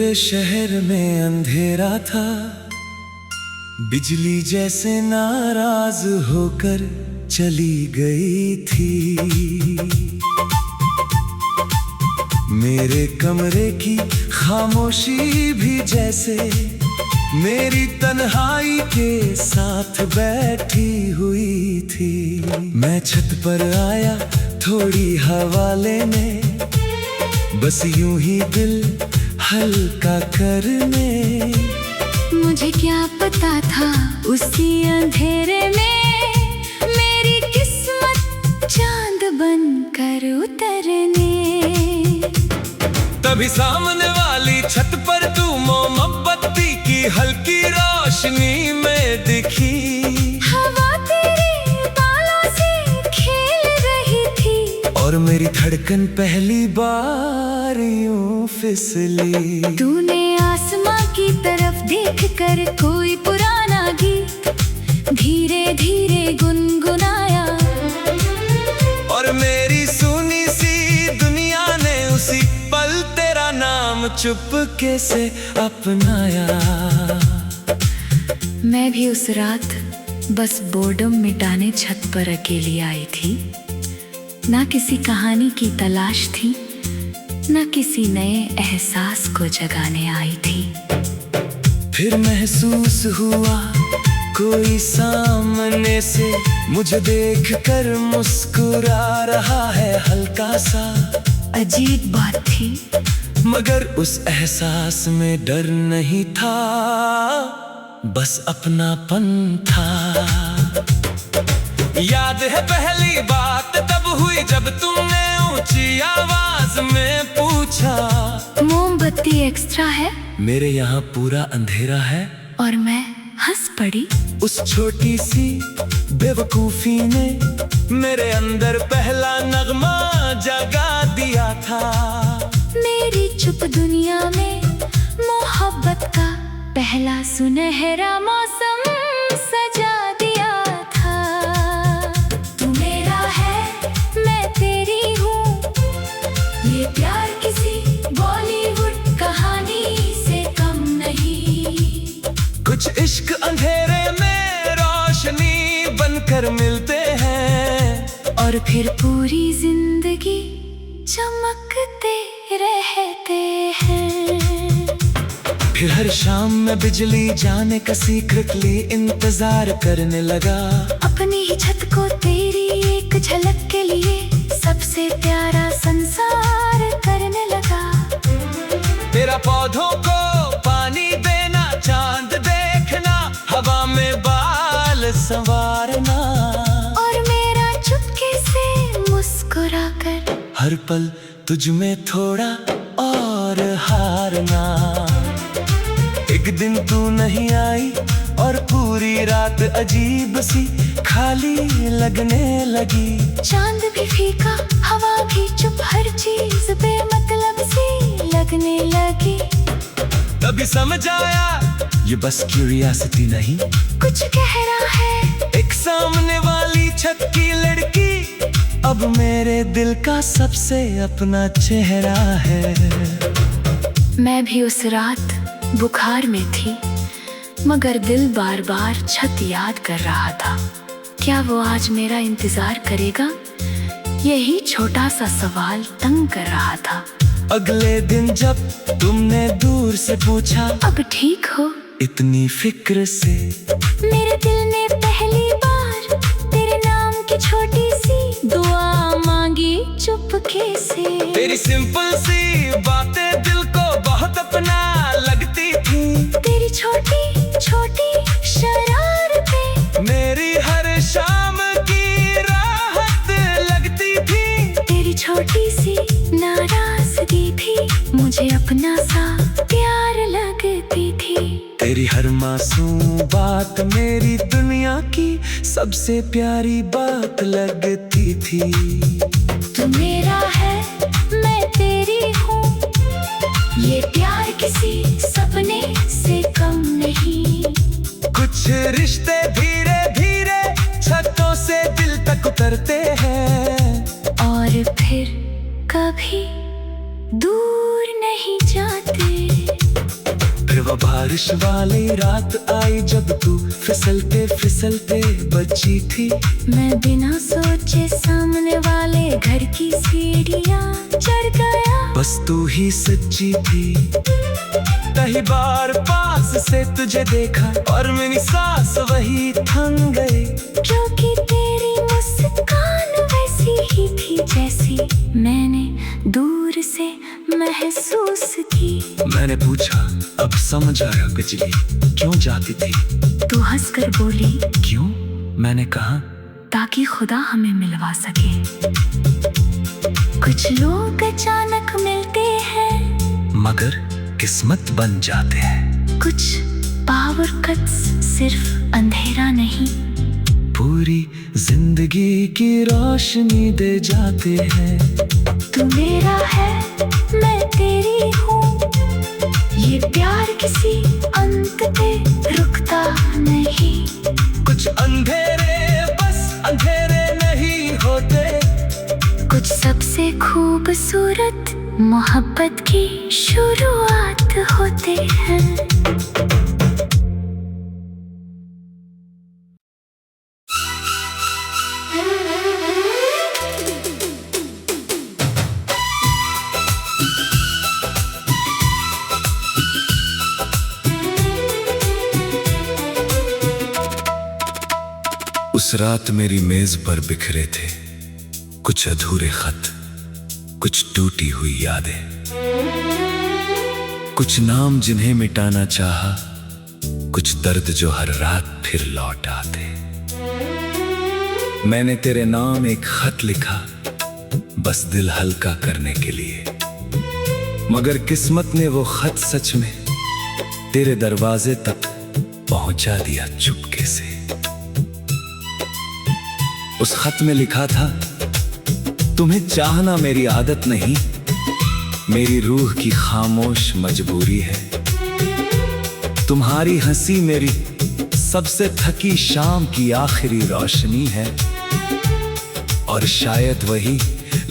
पूरे शहर में अंधेरा था, बिजली जैसे नाराज होकर चली गई थी। मेरे कमरे की खामोशी भी जैसे मेरी तन्हाई के साथ बैठी हुई थी। मैं छत पर आया थोड़ी हवा लेने, बस यूं ही दिल हल्का करने। मुझे क्या पता था उसी अंधेरे में मेरी किस्मत चांद बनकर उतरने। तभी सामने वाली छत पर तू मोमबत्ती की हल्की रोशनी में दिखी। हवा तेरे बालों से खेल रही थी और मेरी धड़कन पहली बार यूं फिसली। तूने आसमां की तरफ देखकर कोई पुराना गीत धीरे धीरे गुनगुनाया। और मेरी सुनी सी दुनिया ने उसी पल तेरा नाम चुपके से अपनाया। मैं भी उस रात बस बोर्डम मिटाने छत पर अकेली आई थी। ना किसी कहानी की तलाश थी, ना किसी नए एहसास को जगाने आई थी। फिर महसूस हुआ कोई सामने से मुझे देखकर मुस्कुरा रहा है हल्का सा। अजीब बात थी, मगर उस एहसास में डर नहीं था, बस अपनापन था। याद है पहली बात तब हुई जब तुमने ऊंची आवाज में पूछा, मोमबत्ती एक्स्ट्रा है? मेरे यहाँ पूरा अंधेरा है। और मैं हंस पड़ी। उस छोटी सी बेवकूफी ने मेरे अंदर पहला नगमा जगा दिया था। मेरी चुप दुनिया में मोहब्बत का पहला सुनहरा मौसम सजा दिया था। तू मेरा है, मैं तेरी हूँ, ये प्यार किसी बॉलीवुड कहानी से कम नहीं। कुछ इश्क अंधेरे में रोशनी बनकर मिलते हैं, और फिर पूरी जिंदगी चमकते रहते हैं। फिर हर शाम मैं बिजली जाने का सीक्रेटली इंतजार करने लगा। अपनी ही छत को तेरी एक झलक के लिए सबसे प्यारा संसार करने लगा। तेरा पौधों को पानी देना, चांद देखना, हवा में बाल संवारना, और मेरा चुपके से मुस्कुराकर हर पल तुझ में थोड़ा और हारना। एक दिन तू नहीं आई और पूरी रात अजीब सी खाली लगने लगी। चांद भी फीका, हवा भी चुप, हर चीज बेमतलब सी लगने लगी। तभी समझ आया ये बस क्यूरियोसिटी नहीं, कुछ गहरा है। एक सामने वाली छत की लड़की अब मेरे दिल का सबसे अपना चेहरा है। मैं भी उस रात बुखार में थी, मगर दिल बार बार छत याद कर रहा था। क्या वो आज मेरा इंतजार करेगा? यही छोटा सा सवाल तंग कर रहा था। अगले दिन जब तुमने दूर से पूछा, अब ठीक हो? इतनी फिक्र से मेरे दिल ने पहली बार तेरे नाम की छोटी सी दुआ मांगी चुपके से। तेरी सिंपल सी बातें दिल को बहुत अपना लगती थी। तेरी छोटी छोटी शरारतें मेरी हर शाम की राहत लगती थी। तेरी छोटी सी नाराजगी भी मुझे अपना सा प्यार लगती थी। तेरी हर मासूम बात मेरी दुनिया की सबसे प्यारी बात लगती थी। तू मेरा है, मैं तेरी हूँ, ये प्यार किसी सपने से कम नहीं। कुछ रिश्ते धीरे धीरे छतों से दिल तक उतरते हैं, और फिर कभी दूर नहीं जाते। बारिश वाली रात आई जब तू फिसलते फिसलते बची थी। मैं बिना सोचे सामने वाले घर की सीढ़ियाँ चढ़ गया। बस तू ही सच्ची थी। कई बार पास से तुझे देखा और मेरी सांस वही थम गई। क्योंकि तेरी मुस्कान वैसी ही थी जैसी मैंने दूर से महसूस की। मैंने पूछा अब समझ आया बिजली क्यों जाती थी। तू हंसकर बोली क्यों? मैंने कहा ताकि खुदा हमें मिलवा सके। कुछ लोग अचानक मिलते हैं मगर किस्मत बन जाते हैं। कुछ पावर कट्स सिर्फ अंधेरा नहीं पूरी जिंदगी की रोशनी दे जाते हैं। तू मेरा है मैं तेरी हूँ, ये प्यार किसी अंत पे रुकता नहीं। कुछ अंधेरे बस अंधेरे नहीं होते। कुछ सबसे खूबसूरत मोहब्बत की शुरुआत होते हैं। उस रात मेरी मेज पर बिखरे थे कुछ अधूरे खत, कुछ टूटी हुई यादें, कुछ नाम जिन्हें मिटाना चाहा, कुछ दर्द जो हर रात फिर लौट आते। मैंने तेरे नाम एक खत लिखा बस दिल हल्का करने के लिए, मगर किस्मत ने वो खत सच में तेरे दरवाजे तक पहुंचा दिया चुपके से। उस खत में लिखा था तुम्हें चाहना मेरी आदत नहीं, मेरी रूह की खामोश मजबूरी है। तुम्हारी हंसी मेरी सबसे थकी शाम की आखिरी रोशनी है, और शायद वही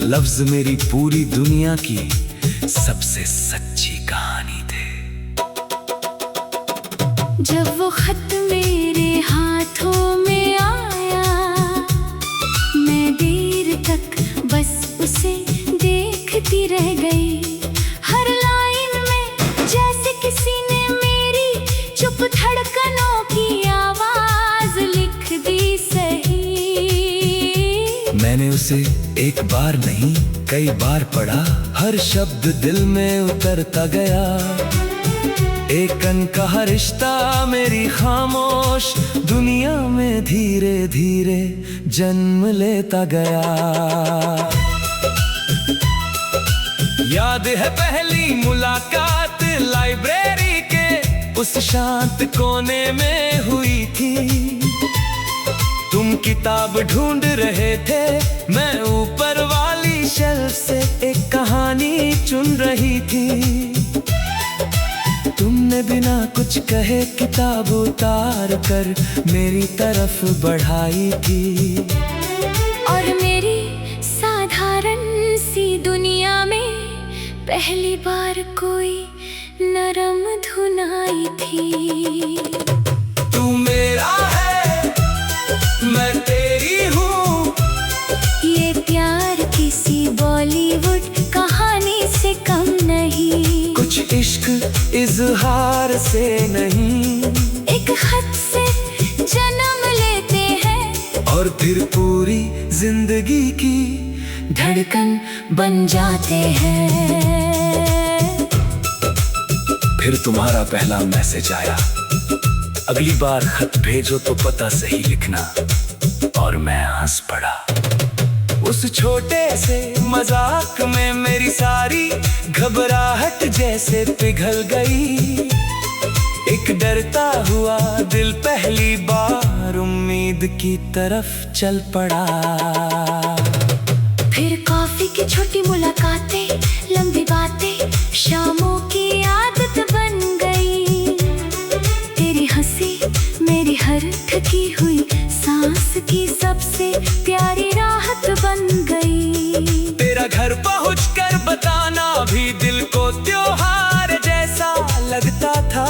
लफ्ज मेरी पूरी दुनिया की सबसे सच्ची कहानी थे। जब वो खत मेरे हाथों में आया, मैं देर तक बस उसे देखती रह गई। हर लाइन में जैसे किसी ने मेरी चुप धड़कनों की आवाज लिख दी सही। मैंने उसे एक बार नहीं कई बार पढ़ा, हर शब्द दिल में उतरता गया। एक अनकहा रिश्ता मेरी खामोश दुनिया में धीरे धीरे जन्म लेता गया। याद है पहली मुलाकात लाइब्रेरी के उस शांत कोने में हुई थी। तुम किताब ढूंढ रहे थे, मैं ऊपर वाली शेल्फ से एक कहानी चुन रही थी। तुमने बिना कुछ कहे किताब उतार कर मेरी तरफ बढ़ाई थी। और मेरी साधारण सी दुनिया में पहली बार कोई नरम धुन आई थी। तू मेरा है मैं तेरी हूँ, ये प्यार किसी बॉलीवुड कहानी से कम नहीं। कुछ इश्क इजहार से नहीं, एक खत से जन्म लेते हैं और फिर पूरी जिंदगी की धड़कन बन जाते हैं। फिर तुम्हारा पहला मैसेज आया, अगली बार खत भेजो तो पता सही लिखना, और मैं हंस पड़ा। उस छोटे से मजाक में मेरी सारी घबराहट जैसे पिघल गई। एक डरता हुआ दिल पहली बार उम्मीद की तरफ चल पड़ा। फिर कॉफी की छोटी मुलाकातें, लंबी बातें, शामों की आदत बन गई। तेरी हंसी मेरी हर थकी हुई सांस की सबसे प्यारी राहत बन गई। तेरा घर पहुंचकर बताना भी दिल को त्योहार जैसा लगता था।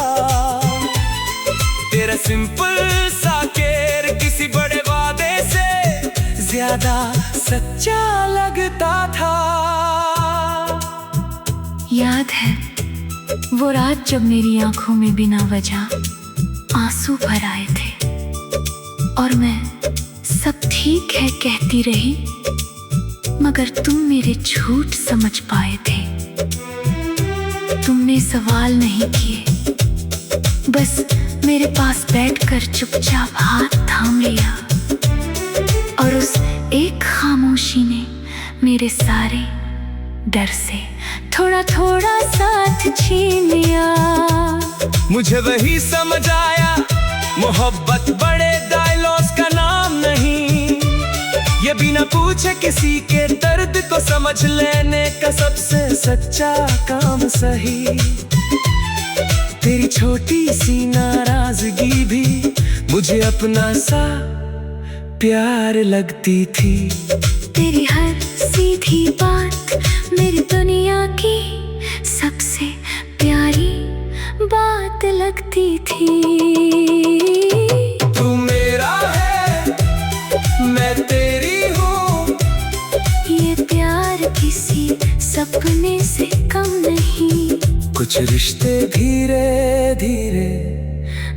सिंपल सा केयर किसी बड़े वादे से ज्यादा सच्चा लगता था। याद है वो रात जब मेरी आंखों में बिना वजह आंसू भर आए थे और मैं सब ठीक है कहती रही, मगर तुम मेरे झूठ समझ पाए थे। तुमने सवाल नहीं किए, बस मेरे पास बैठकर चुपचाप हाथ थाम लिया और उस एक खामोशी ने मेरे सारे डर से थोड़ा थोड़ा साथ छीन लिया। मुझे वही समझ आया, मोहब्बत बड़े डायलॉग्स का नाम नहीं, ये बिना पूछे किसी के दर्द को समझ लेने का सबसे सच्चा काम सही। तेरी छोटी सी नाराजगी भी मुझे अपना सा प्यार लगती थी। तेरी हर सीधी बात मेरी दुनिया की सबसे प्यारी बात लगती थी। तू मेरा है, मैं तेरी हूँ, ये प्यार किसी सपने से कम नहीं, कुछ रिश्ते धीरे धीरे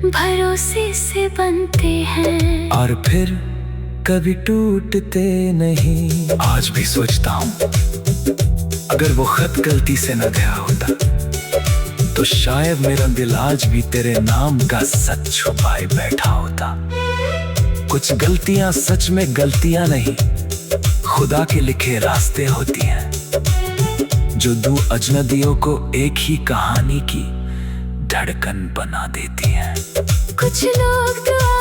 भरोसे से बनते हैं और फिर कभी टूटते नहीं। आज भी सोचता हूँ अगर वो खत गलती से न गया होता तो शायद मेरा दिल आज भी तेरे नाम का सच छुपाए बैठा होता। कुछ गलतियां सच में गलतियां नहीं, खुदा के लिखे रास्ते होती हैं जो दो अजनबियों को एक ही कहानी की धड़कन बना देती हैं। कुछ लोग दुआ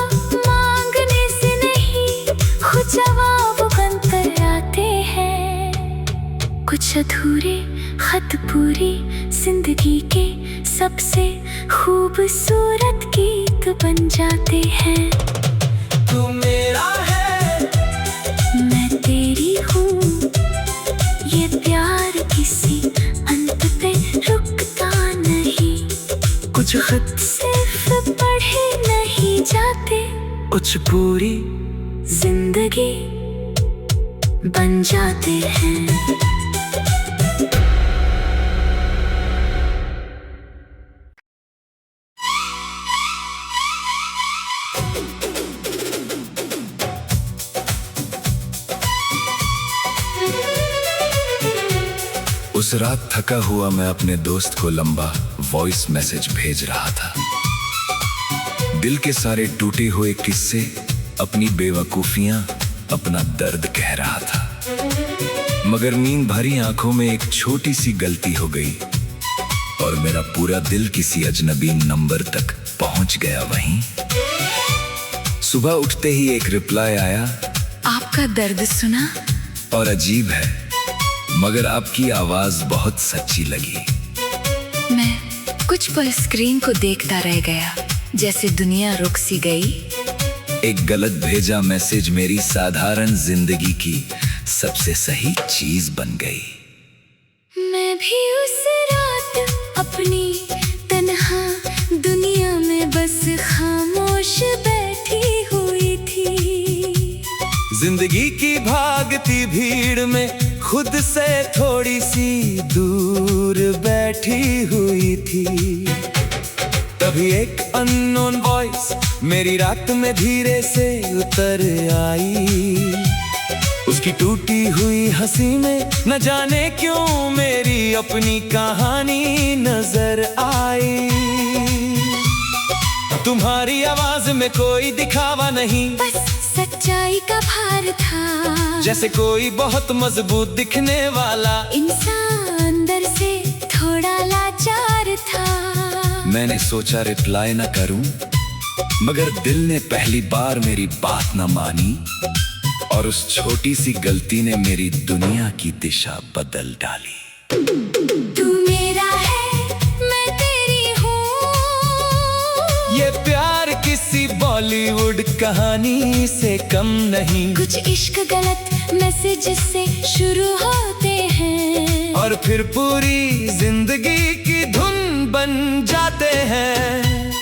मांगने से नहीं खुद जवाब बनकर आते हैं, कुछ अधूरे खत पूरी जिंदगी के सबसे खूबसूरत गीत बन जाते हैं। तू मेरा है, मैं तेरी हूँ, ये प्यार किसी अंत पे रुकता नहीं, कुछ खत सिर्फ पढ़े नहीं जाते, कुछ पूरी जिंदगी बन जाते हैं। उस रात थका हुआ मैं अपने दोस्त को लंबा वॉइस मैसेज भेज रहा था। दिल के सारे टूटे हुए किस्से, अपनी बेवकूफियां, अपना दर्द कह रहा था। मगर नींद भरी आंखों में एक छोटी सी गलती हो गई और मेरा पूरा दिल किसी अजनबी नंबर तक पहुंच गया। वहीं सुबह उठते ही एक रिप्लाई आया, आपका दर्द सुना? और अजीब है मगर आपकी आवाज बहुत सच्ची लगी। मैं कुछ पल स्क्रीन को देखता रह गया, जैसे दुनिया रुक सी गई। एक गलत भेजा मैसेज मेरी साधारण जिंदगी की सबसे सही चीज बन गई। मैं भी उस रात अपनी तन्हा दुनिया में बस खामोश बैठी हुई थी। जिंदगी की भागती भीड़ में खुद से थोड़ी सी दूर बैठी हुई थी। तभी एक अननोन वॉइस मेरी रात में धीरे से उतर आई। उसकी टूटी हुई हंसी में न जाने क्यों मेरी अपनी कहानी नजर आई। तुम्हारी आवाज में कोई दिखावा नहीं, बस सच्चाई का भार था। जैसे कोई बहुत मजबूत दिखने वाला इंसान अंदर से थोड़ा लाचार था। मैंने सोचा रिप्लाई न करूं, मगर दिल ने पहली बार मेरी बात न मानी और उस छोटी सी गलती ने मेरी दुनिया की दिशा बदल डाली। तू मेरा है, मैं तेरी हूँ, ये प्यार किसी बॉलीवुड कहानी से कम नहीं। कुछ इश्क गलत मैसेज से शुरू होते हैं और फिर पूरी जिंदगी की धुन बन जाते हैं।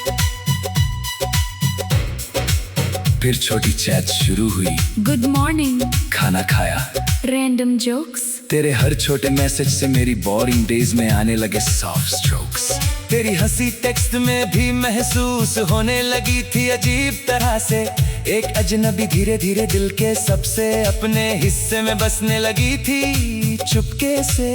फिर छोटी चैट शुरू हुई। Good morning. खाना खाया। Random jokes. तेरे हर छोटे मैसेज से मेरी बोरिंग डेज में आने लगे सॉफ्ट स्ट्रोक्स। तेरी हंसी टेक्स्ट में भी महसूस होने लगी थी अजीब तरह से। एक अजनबी धीरे धीरे दिल के सबसे अपने हिस्से में बसने लगी थी चुपके से।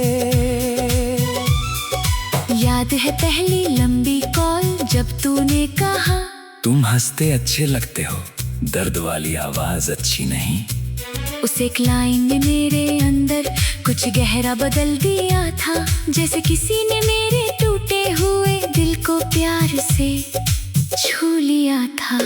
याद है पहली लंबी कॉल जब तूने कहा तुम हंसते अच्छे लगते हो, दर्द वाली आवाज अच्छी नहीं। उस एक लाइन ने मेरे अंदर कुछ गहरा बदल दिया था, जैसे किसी ने मेरे टूटे हुए दिल को प्यार से छू लिया था।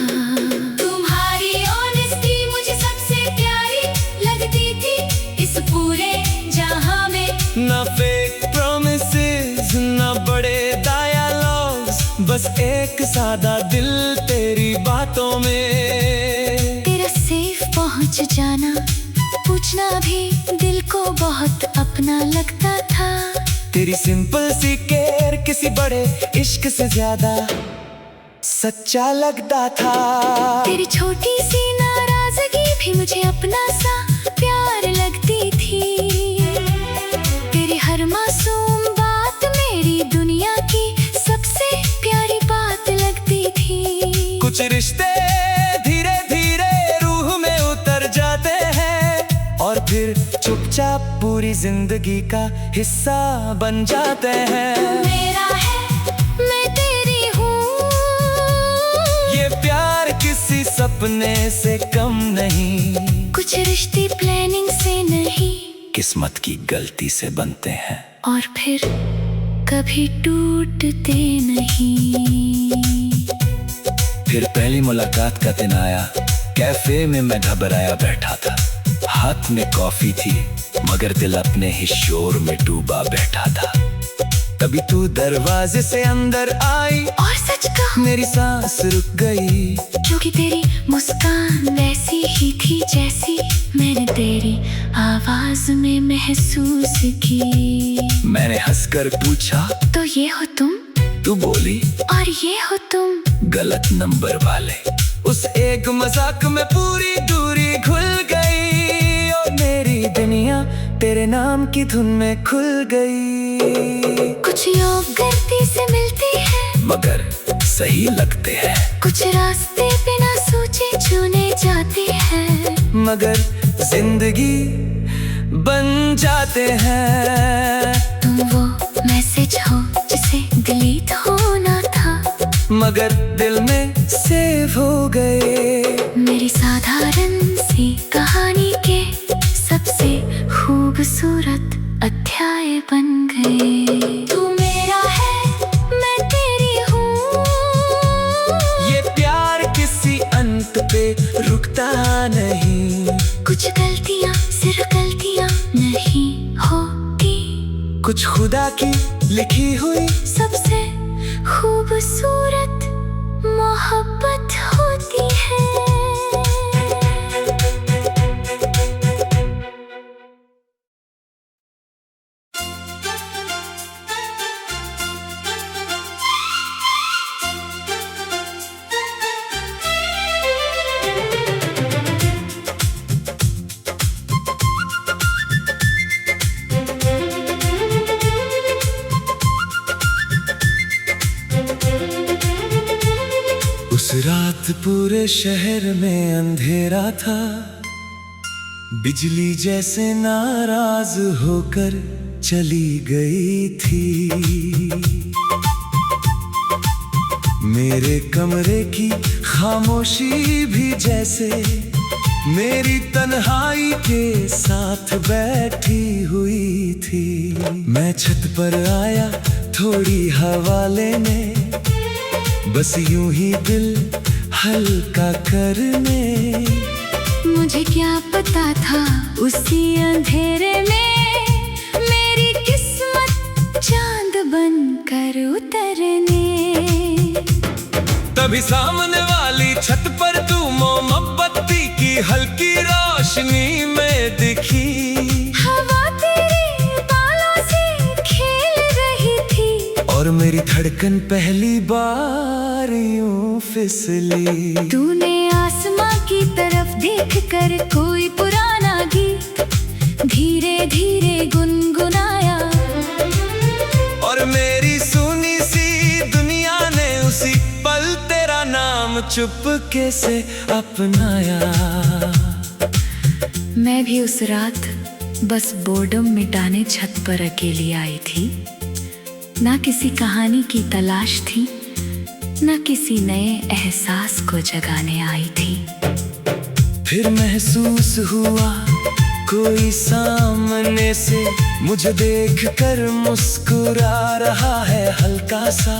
तुम्हारी ऑनेस्टी मुझे सबसे प्यारी लगती थी इस पूरे जहां में। ना फेक प्रोमिसेस ना बड़े डायलॉग्स, बस एक सादा दिल तेरी बातों में। तेरा सेफ पहुंच जाना, पूछना भी दिल को बहुत अपना लगता था। तेरी सिंपल सी केयर किसी बड़े इश्क से ज्यादा सच्चा लगता था। तेरी छोटी सी नाराजगी भी मुझे अपना सा प्यार लगती थी। तेरी हर मासूम बात मेरी दुनिया की सबसे प्यारी बात लगती थी। कुछ रिश्ते धीरे धीरे रूह में उतर जाते हैं और फिर चुपचाप पूरी जिंदगी का हिस्सा बन जाते हैं। मेरा है मैं तेरी हूँ, ये प्यार किसी सपने से कम नहीं। कुछ रिश्ते प्लानिंग से नहीं, किस्मत की गलती से बनते हैं और फिर कभी टूटते नहीं। फिर पहली मुलाकात का दिन आया। कैफे में मैं घबराया बैठा था, हाथ में कॉफी थी मगर दिल अपने ही शोर में डूबा बैठा था। तभी तू दरवाजे से अंदर आई और सच कहा मेरी सांस रुक गई, क्योंकि तेरी मुस्कान वैसी ही थी जैसी मैंने तेरी आवाज में महसूस की। मैंने हंसकर पूछा तो ये हो तुम? तू बोली और ये हो तुम? गलत नंबर वाले। उस एक मजाक में पूरी दूरी खुल गई और मेरी दुनिया तेरे नाम की धुन में खुल गई। कुछ लोग गलती से मिलते हैं मगर सही लगते हैं, कुछ रास्ते बिना सोचे चुने जाते हैं, मगर जिंदगी बन जाते हैं। तुम वो मैसेज हो जिसे डिलीट होना था, मगर दिल में सेव हो गए। मेरी साधारण सी कहानी के सबसे खूबसूरत अध्याय बन गए। तू मेरा है मैं तेरी हूँ, ये प्यार किसी अंत पे रुकता नहीं। कुछ गलतियाँ सिर्फ गलतियाँ नहीं होती, कुछ खुदा की लिखी हुई सबसे खूबसूरत मोहब्बत होती है। उस रात पूरे शहर में अंधेरा था, बिजली जैसे नाराज होकर चली गई थी। मेरे कमरे की खामोशी भी जैसे मेरी तन्हाई के साथ बैठी हुई थी। मैं छत पर आया थोड़ी हवा लेने, बस यूं ही दिल हल्का करने। मुझे क्या पता था उसी अंधेरे में मेरी किस्मत चांद बनकर उतरने। तभी सामने वाली छत पर तू मोमबत्ती की हल्की रोशनी में दिखी। हवा तेरे बालों से खेल रही थी और मेरी धड़कन पहली बार यूं फिसली। तूने आसमां की देख कर कोई पुराना गीत धीरे धीरे गुनगुनाया। और मेरी सुनी सी दुनिया ने उसी पल तेरा नाम चुपके से अपनाया। मैं भी उस रात बस बोर्डम मिटाने छत पर अकेली आई थी। ना किसी कहानी की तलाश थी, ना किसी नए एहसास को जगाने आई थी। फिर महसूस हुआ कोई सामने से मुझे देखकर मुस्कुरा रहा है हल्का सा।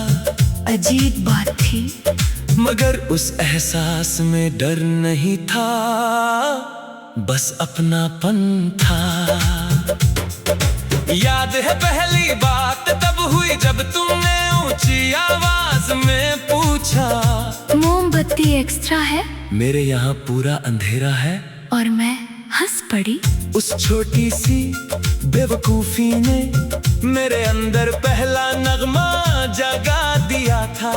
अजीब बात थी, मगर उस एहसास में डर नहीं था, बस अपनापन था। याद है पहली बात तब हुई जब तुमने ऊंची आवाज में पूछा, मोमबत्ती एक्स्ट्रा है? मेरे यहाँ पूरा अंधेरा है। और मैं हंस पड़ी। उस छोटी सी बेवकूफी ने मेरे अंदर पहला नगमा जगा दिया था।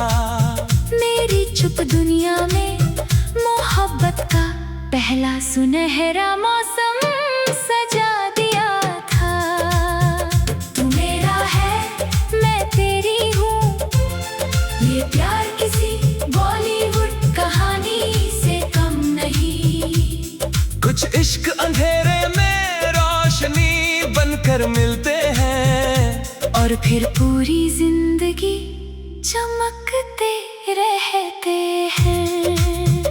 मेरी चुप दुनिया में मोहब्बत का पहला सुनहरा मौसम सजा दिया था। तू मेरा है, मैं तेरी हूँ, ये प्यार किसी बॉलीवुड कहानी से कम नहीं। कुछ इश्क अंधेरे में रोशनी बनकर मिलते हैं, और फिर पूरी जिंदगी चमकते रहते हैं।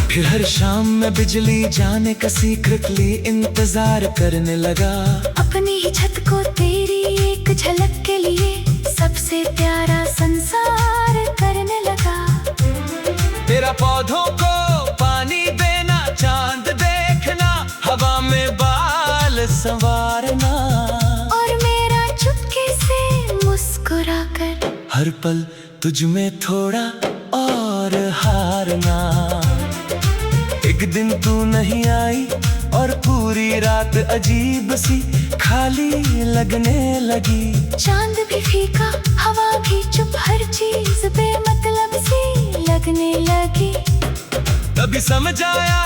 फिर हर शाम में बिजली जाने का सीक्रेटली इंतजार करने लगा। अपनी ही छत को तेरी एक झलक के लिए सबसे प्यारा संसार करने लगा। तेरा पौधों को पानी देना, चांद देखना, हवा में बाल संवारना, और मेरा चुपके से मुस्कुराकर हर पल तुझ में थोड़ा और हारना। एक दिन तू नहीं आई और पूरी रात अजीब सी खाली लगने लगी। चांद भी फीका, हवा भी चुप, हर चीज बेमतलब सी लगने लगी। तभी समझ आया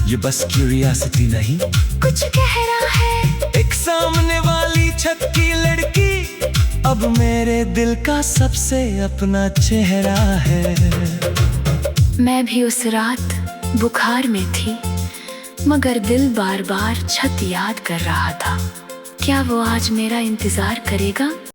ये बस क्यूरियोसिटी नहीं, कुछ गहरा है। एक सामने वाली छत की लड़की अब मेरे दिल का सबसे अपना चेहरा है। मैं भी उस रात बुखार में थी, मगर दिल बार बार छत याद कर रहा था। क्या वो आज मेरा इंतजार करेगा?